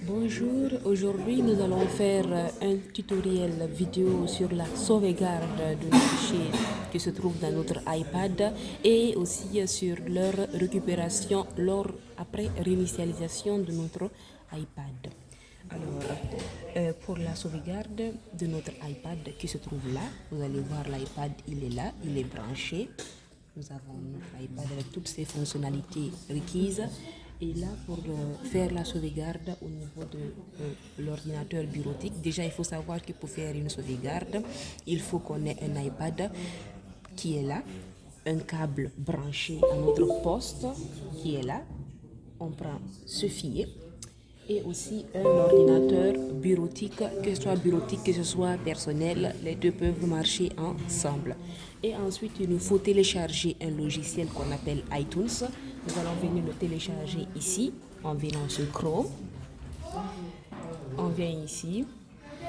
Bonjour, aujourd'hui nous allons faire un tutoriel vidéo sur la sauvegarde de nos fichiers qui se trouvent dans notre iPad et aussi sur leur récupération après réinitialisation de notre iPad. Alors, pour la sauvegarde de notre iPad qui se trouve là, vous allez voir l'iPad, il est là, il est branché. Nous avons notre iPad avec toutes ses fonctionnalités requises. Et là, pour faire la sauvegarde au niveau de l'ordinateur bureautique, déjà il faut savoir que pour faire une sauvegarde, il faut qu'on ait un iPad qui est là, un câble branché à notre poste qui est là. On prend ce filet et aussi un ordinateur bureautique, que ce soit bureautique, que ce soit personnel, les deux peuvent marcher ensemble. Et ensuite, il nous faut télécharger un logiciel qu'on appelle iTunes. Nous allons venir le télécharger ici, en venant sur Chrome. On vient ici,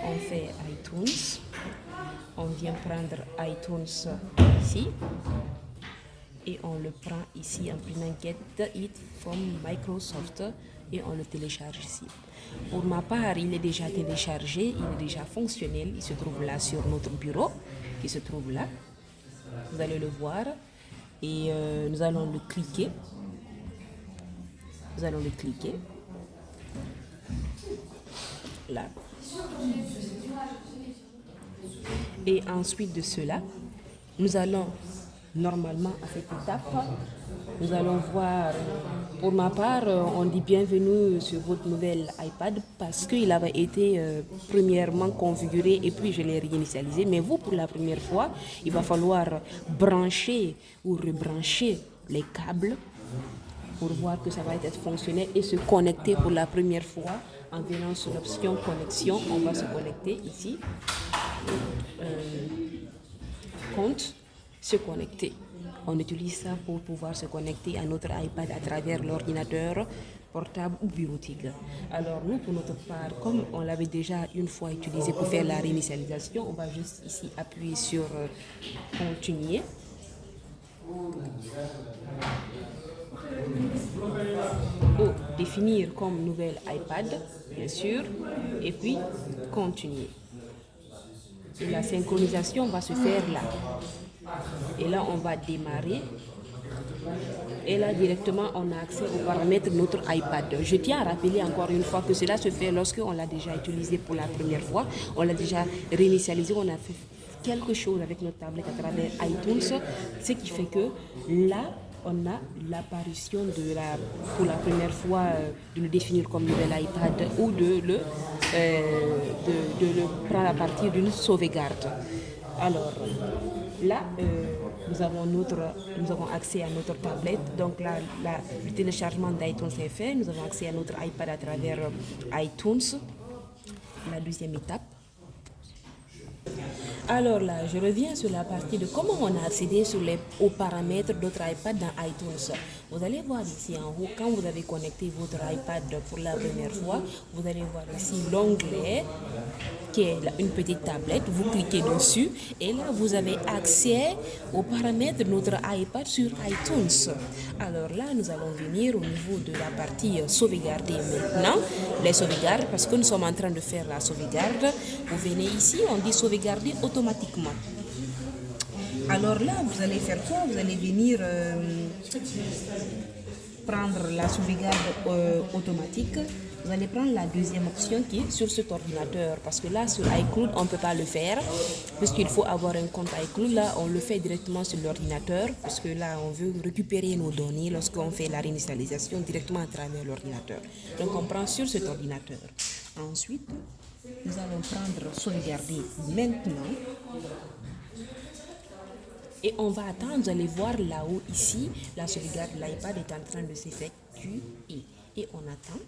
on fait iTunes. On vient prendre iTunes ici. Et on le prend ici en prenant Get It from Microsoft et on le télécharge ici. Pour ma part, il est déjà téléchargé, il est déjà fonctionnel. Il se trouve là sur notre bureau, qui se trouve là. Vous allez le voir et nous allons le cliquer. Nous allons le cliquer. Là. Et ensuite de cela, nous allons normalement à cette étape, nous allons voir, pour ma part, on dit bienvenue sur votre nouvel iPad parce qu'il avait été premièrement configuré et puis je l'ai réinitialisé. Mais vous, pour la première fois, il va falloir brancher ou rebrancher les câbles pour voir que ça va être fonctionnel et se connecter pour la première fois en venant sur l'option connexion. On va se connecter ici. Compte. Se connecter. On utilise ça pour pouvoir se connecter à notre iPad à travers l'ordinateur portable ou bureautique. Alors nous, pour notre part, comme on l'avait déjà une fois utilisé pour faire la réinitialisation, on va juste ici appuyer sur continuer. Ou définir comme nouvel iPad, bien sûr, et puis continuer. Et la synchronisation va se faire là. Et là, on va démarrer. Et là, directement, on a accès aux paramètres de notre iPad. Je tiens à rappeler encore une fois que cela se fait lorsqu'on l'a déjà utilisé pour la première fois. On l'a déjà réinitialisé, on a fait quelque chose avec notre tablette à travers iTunes. Ce qui fait que là, on a l'apparition pour la première fois de le définir comme nouvel iPad ou de le prendre à partir d'une sauvegarde. Alors, là, nous avons accès à notre tablette. Donc là, le téléchargement d'iTunes est fait. Nous avons accès à notre iPad à travers iTunes. La deuxième étape. Alors là, je reviens sur la partie de comment on a accédé aux paramètres de notre iPad dans iTunes. Vous allez voir ici en haut, quand vous avez connecté votre iPad pour la première fois, vous allez voir ici l'onglet qui est une petite tablette. Vous cliquez dessus et là, vous avez accès aux paramètres de notre iPad sur iTunes. Alors là, nous allons venir au niveau de la partie sauvegarder maintenant. Les sauvegardes, parce que nous sommes en train de faire la sauvegarde. Vous venez ici, on dit sauvegarder automatiquement. Alors là, vous allez faire quoi? Vous allez venir prendre la sauvegarde automatique. Vous allez prendre la deuxième option qui est sur cet ordinateur. Parce que là, sur iCloud, on ne peut pas le faire. Puisqu'il faut avoir un compte iCloud. Là, on le fait directement sur l'ordinateur. Parce que là, on veut récupérer nos données lorsqu'on fait la réinitialisation directement à travers l'ordinateur. Donc, on prend sur cet ordinateur. Ensuite, nous allons prendre sauvegarder maintenant. Et on va attendre, vous allez voir là-haut, ici, la sauvegarde de l'iPad est en train de s'effectuer. Et on attend.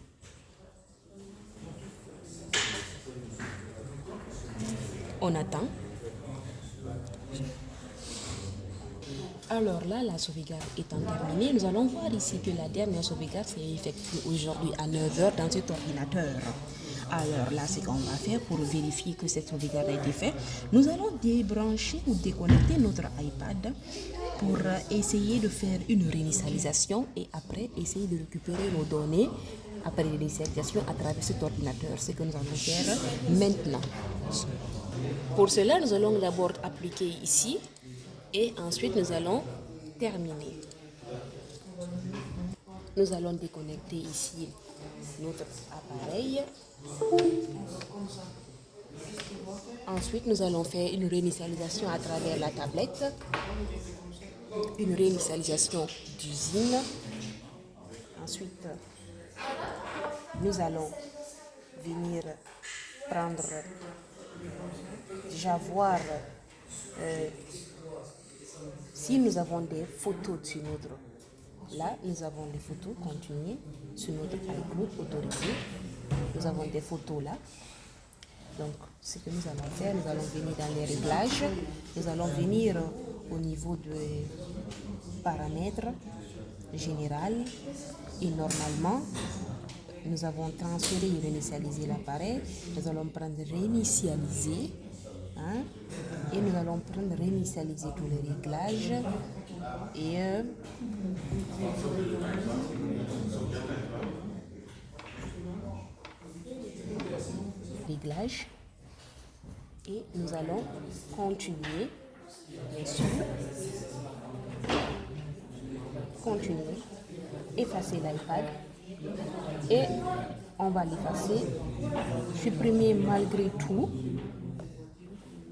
On attend. Alors là, la sauvegarde étant terminée, nous allons voir ici que la dernière sauvegarde s'est effectuée aujourd'hui à 9h dans cet ordinateur. Alors là, ce qu'on va faire pour vérifier que cette sauvegarde a été faite, nous allons débrancher ou déconnecter notre iPad pour essayer de faire une réinitialisation et après essayer de récupérer nos données après l'initialisation à travers cet ordinateur. C'est ce que nous allons faire maintenant. Pour cela, nous allons d'abord appliquer ici et ensuite nous allons terminer. Nous allons déconnecter ici notre appareil. Ensuite, nous allons faire une réinitialisation à travers la tablette, une réinitialisation d'usine. Ensuite, nous allons venir prendre, déjà voir si nous avons des photos sur notre. Là, nous avons les photos continuées sur notre iCloud autorisé. Nous avons des photos là. Donc, ce que nous allons faire, nous allons venir dans les réglages. Nous allons venir au niveau des paramètres général. Et normalement, nous avons transféré et réinitialisé l'appareil. Nous allons prendre réinitialiser. Et nous allons prendre réinitialiser tous les réglages. Et réglage et nous allons continuer, bien sûr, continuer, effacer l'iPad et on va l'effacer, supprimer malgré tout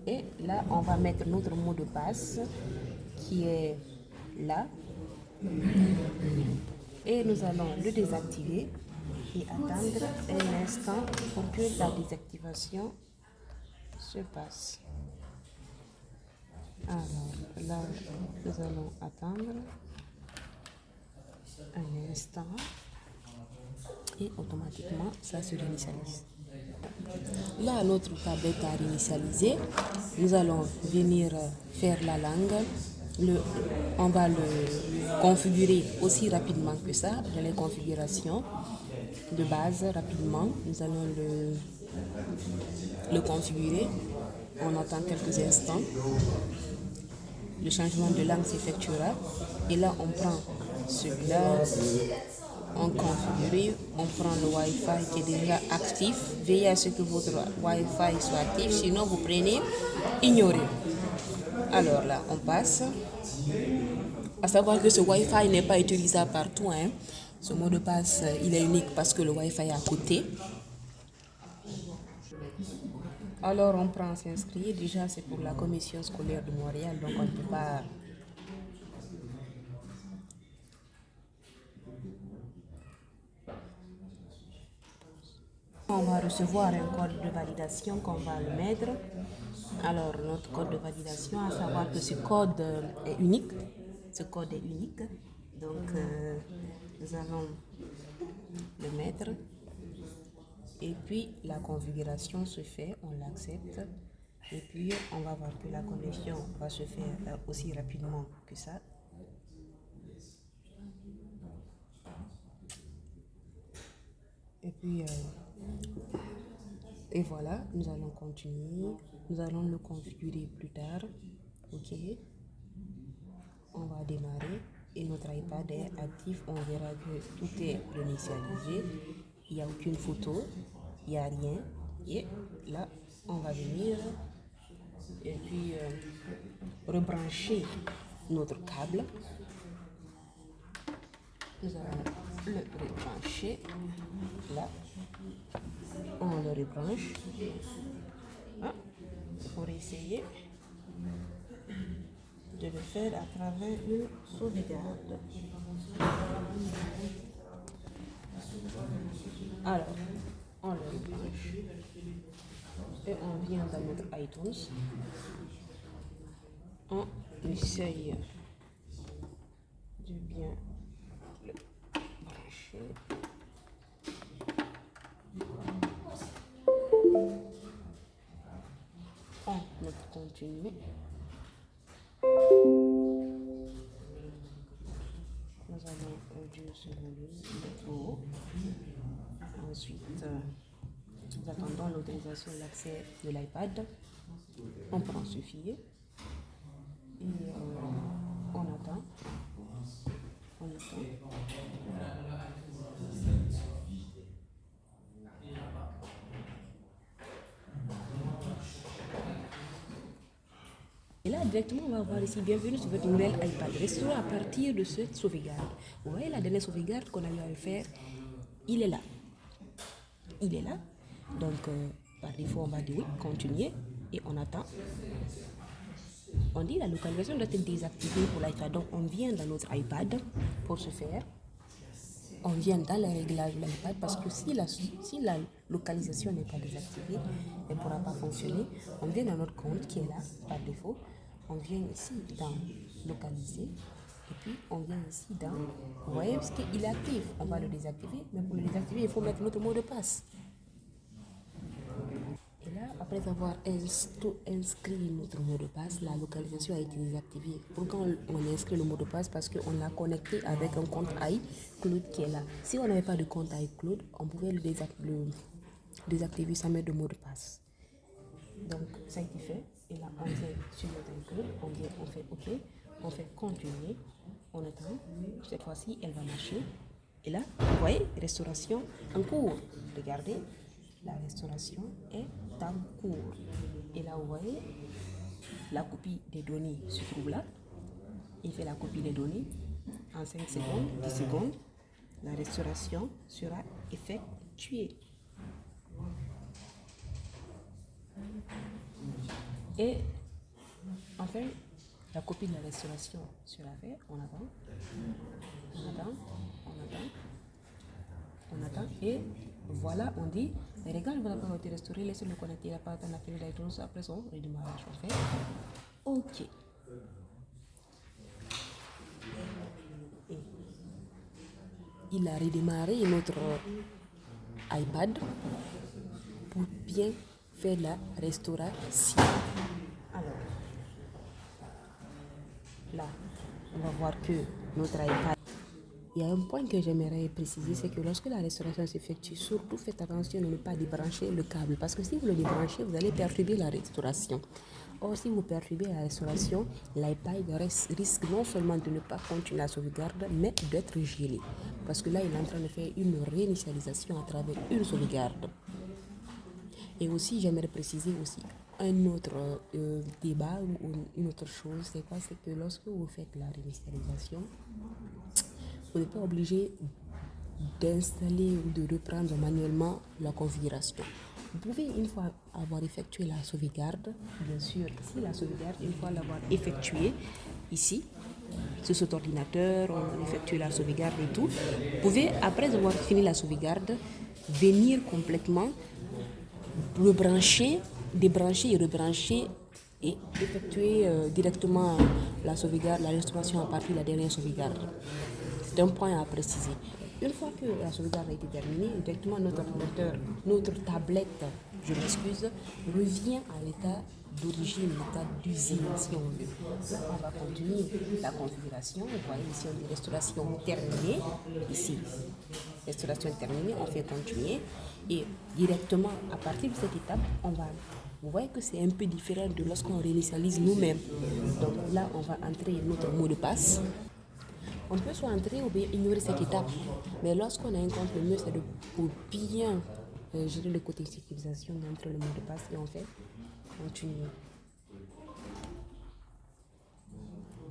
et là on va mettre notre mot de passe qui est là et nous allons le désactiver et attendre un instant pour que la désactivation se passe. Alors là, nous allons attendre un instant et automatiquement ça se réinitialise. Là, notre tablette a réinitialisé. Nous allons venir faire la langue. On va le configurer aussi rapidement que ça dans les configurations de base rapidement. Nous allons le configurer. On attend quelques instants. Le changement de langue s'effectuera. Et là, on prend celui-là, on configure, on prend le Wi-Fi qui est déjà actif. Veillez à ce que votre Wi-Fi soit actif, sinon vous prenez ignorer. Alors là, on passe. À savoir que ce Wi-Fi n'est pas utilisable partout. Ce mot de passe, il est unique parce que le Wi-Fi est à côté. Alors on prend s'inscrire. Déjà, c'est pour la commission scolaire de Montréal, donc on ne peut pas. On va recevoir un code de validation qu'on va le mettre. Alors, notre code de validation, à savoir que ce code est unique. Ce code est unique. Donc, nous allons le mettre. Et puis, la configuration se fait, on l'accepte. Et puis, on va voir que la connexion va se faire aussi rapidement que ça. Et puis, et voilà, nous allons continuer. Nous allons le configurer plus tard. OK. On va démarrer et notre iPad est actif. On verra que tout est réinitialisé. Il n'y a aucune photo. Il n'y a rien. Et là, on va venir et puis rebrancher notre câble. Nous allons le rebrancher. Là, on le rebranche. Pour essayer de le faire à travers une sauvegarde. Alors, on le rebranche et on vient dans notre iTunes. On essaye de bien le brancher. On continue. Nous allons réduire ce volume de haut. Ensuite, nous attendons l'autorisation de l'accès de l'iPad. On prend suffit. Et on attend. On attend. là, directement, on va voir ici, bienvenue sur votre nouvelle iPad. Restaurant à partir de cette sauvegarde. Vous voyez la dernière sauvegarde qu'on a eu à faire, il est là. Il est là. Donc, par défaut, on va dire oui, continuer, et on attend. On dit la localisation doit être désactivée pour l'iPad. Donc, on vient dans notre iPad pour ce faire. On vient dans les réglages de l'iPad parce que si la localisation n'est pas désactivée, elle ne pourra pas fonctionner. On vient dans notre compte qui est là par défaut. On vient ici dans localiser. Et puis on vient ici dans, vous voyez, parce qu'il est actif. On va le désactiver, mais pour le désactiver, il faut mettre notre mot de passe. Et là, après avoir inscrit notre mot de passe, la localisation a été désactivée. Pourquoi on inscrit le mot de passe? Parce qu'on l'a connecté avec un compte iCloud qui est là. Si on n'avait pas de compte iCloud, on pouvait le désactiver sans mettre de mot de passe. Donc, ça a été fait. Et là, on vient sur notre iCloud, on fait OK, on fait continuer, on attend. Cette fois-ci, elle va marcher. Et là, vous voyez, restauration en cours. Regardez. La restauration est en cours. Et là, vous voyez, la copie des données se trouve là. Il fait la copie des données en 5 secondes, 10 secondes. La restauration sera effectuée. Et enfin, la copie de la restauration sera faite. On attend. Et voilà, on dit, les réglages vont avoir été restaurés, laissez-le connecter la part à la file d'iTunes après son redémarrage. On fait OK. Et il a redémarré notre iPad pour bien faire la restauration. Alors, là, on va voir que notre iPad. Il y a un point que j'aimerais préciser, c'est que lorsque la restauration s'effectue, surtout faites attention de ne pas débrancher le câble. Parce que si vous le débranchez, vous allez perturber la restauration. Or, si vous perturbez la restauration, l'iPad risque non seulement de ne pas continuer la sauvegarde, mais d'être gelé. Parce que là, il est en train de faire une réinitialisation à travers une sauvegarde. Et aussi, j'aimerais préciser aussi un autre débat ou une autre chose, c'est quoi? C'est que lorsque vous faites la réinitialisation, vous n'êtes pas obligé d'installer ou de reprendre manuellement la configuration. Vous pouvez, une fois avoir effectué la sauvegarde, bien sûr, si la sauvegarde, une fois l'avoir effectuée, ici, sur cet ordinateur, on effectue la sauvegarde et tout, vous pouvez, après avoir fini la sauvegarde, venir complètement, rebrancher, débrancher et rebrancher et effectuer directement la sauvegarde, la restauration à partir de la dernière sauvegarde. C'est un point à préciser. Une fois que la sauvegarde a été terminée, directement notre ordinateur, notre tablette, je m'excuse, revient à l'état d'origine, l'état d'usine si on veut. Là, on va continuer la configuration. Vous voyez ici, on dit restauration terminée. Ici, restauration terminée, on fait continuer. Et directement, à partir de cette étape, vous voyez que c'est un peu différent de lorsqu'on réinitialise nous-mêmes. Donc là, on va entrer notre mot de passe. On peut soit entrer ou bien ignorer cette étape. Mais lorsqu'on a un compte, le mieux c'est de pour bien gérer le côté sécurisation d'entrer le mot de passe et on fait continuer.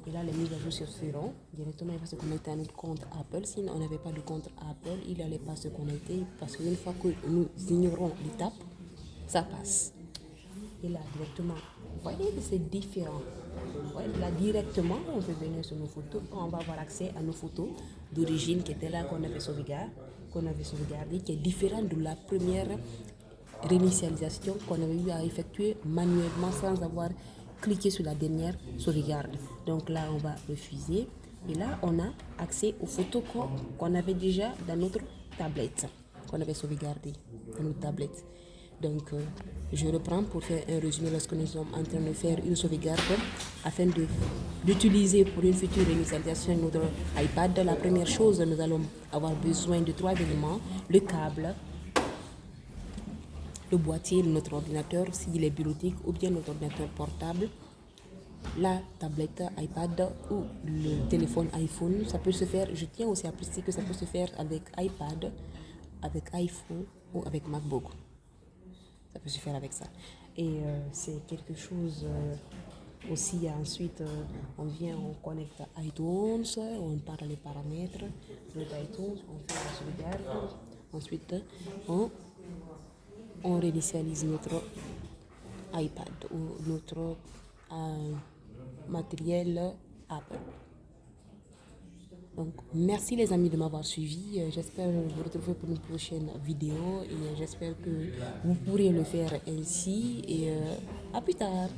Et là, les mises à jour se feront. Directement, il va se connecter à notre compte Apple. Si on n'avait pas de compte Apple, il n'allait pas se connecter parce qu'une fois que nous ignorons l'étape, ça passe. Et là, directement, vous voyez que c'est différent. Ouais, là, directement, on peut venir sur nos photos. On va avoir accès à nos photos d'origine qui étaient là, qu'on avait sauvegardé, qui est différente de la première réinitialisation qu'on avait eu à effectuer manuellement sans avoir cliqué sur la dernière sauvegarde. Donc là, on va refuser. Et là, on a accès aux photos qu'on avait déjà dans notre tablette, qu'on avait sauvegardé dans notre tablette. Donc, je reprends pour faire un résumé lorsque nous sommes en train de faire une sauvegarde afin d'utiliser pour une future réinitialisation notre iPad. La première chose, nous allons avoir besoin de 3 éléments, le câble, le boîtier de notre ordinateur s'il est bureautique ou bien notre ordinateur portable, la tablette iPad ou le téléphone iPhone. Ça peut se faire, je tiens aussi à préciser que ça peut se faire avec iPad, avec iPhone ou avec MacBook. Ça peut se faire avec ça. Et c'est quelque chose Aussi, ensuite, on vient, on connecte iTunes, on parle les paramètres de iTunes, on fait la sauvegarde. Ensuite, on, on réinitialise notre iPad ou notre matériel Apple. Donc, merci les amis de m'avoir suivi. J'espère vous retrouver pour une prochaine vidéo et j'espère que vous pourrez le faire ainsi. Et à plus tard.